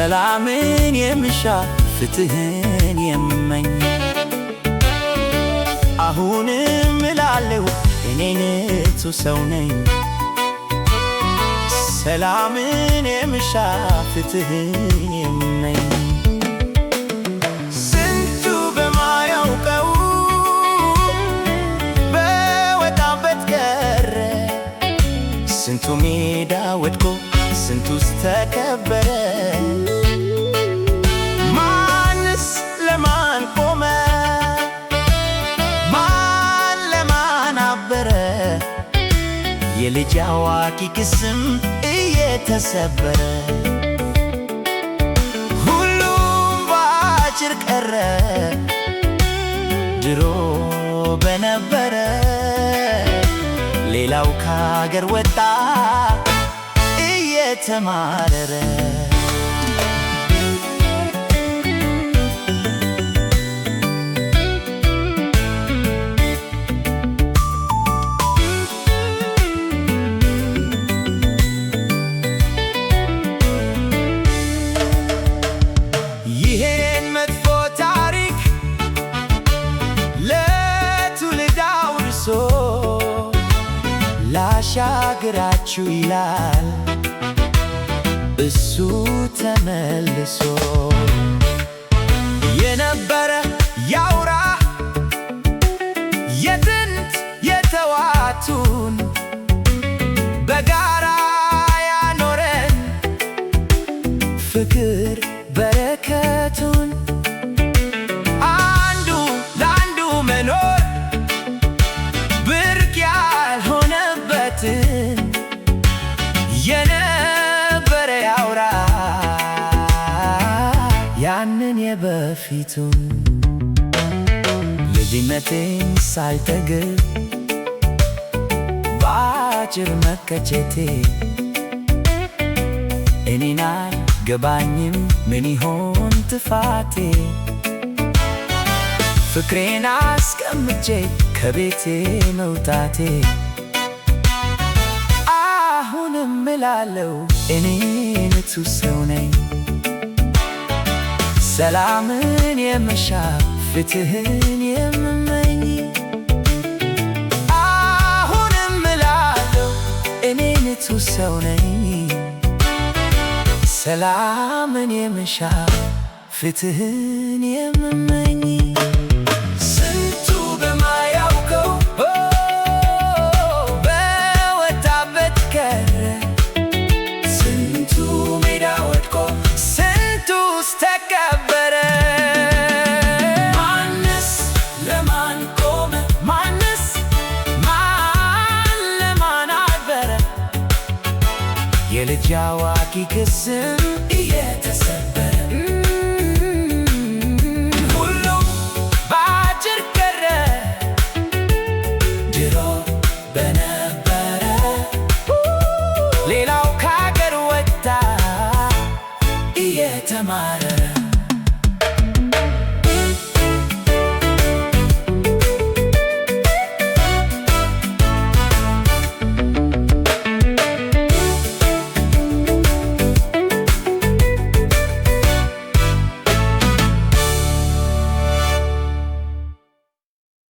ሰላምን የምሻ ፍትህን የምመኝ አሁንም እላለሁ እኔ ንጹሕ ሰው ነኝ። ሰላምን የምሻ ፍትህን የምመኝ ስንቱ በማያውቀው በወጣበት ቀረ፣ ስንቱ ሜዳ ወድቆ ስንቱስ ተከበረ። ማንስ ለማን ቆመ? ማን ለማን አበረ? የልጅ አዋቂ ቅስም እየተሰበረ ሁሉም ባጭር ቀረ ድሮ በነበረ። ሌላው ከአገር ወጣ እየተማረረ። ይሄን መጥፎ ታሪክ ለትውልድ አውርሶ ላሻግራችሁ ይላል እሱ ተመልሶ። የነበረ ያውራ የጥንት የተዋቱን በጋራ ያኖረን ፍቅር በረከቱን አንዱ ለአንዱ መኖር ብርቅ ያልሆነበትን የነበረ ያውራ ያንን የበፊቱን። ልጅነቴን ሳልጠግብ በአጭር መቀጨቴ እኔን አልገባኝም ምን ይሆን ጥፋቴ? ፍቅሬን አስቀምጬ ከቤቴ መውጣቴ አሁንም እላለሁ እኔ ንጹሕ ሰው ነኝ። ሰላምን የምሻ ፍትህን የምመኝ አሁንም እላለሁ እኔ ንጹሕ ሰው ነኝ። ሰላምን የምሻ ፍትህን የምመኝ ስንቱ በማያውቀው በወጣበት ቀረ፣ ስንቱ ሜዳ ወድቆ ስንቱስ ተከበረ። ማንስ ለማን ቆመ? ማንስ ማን ለማን አበረ? የልጅ አዋቂ ቅስም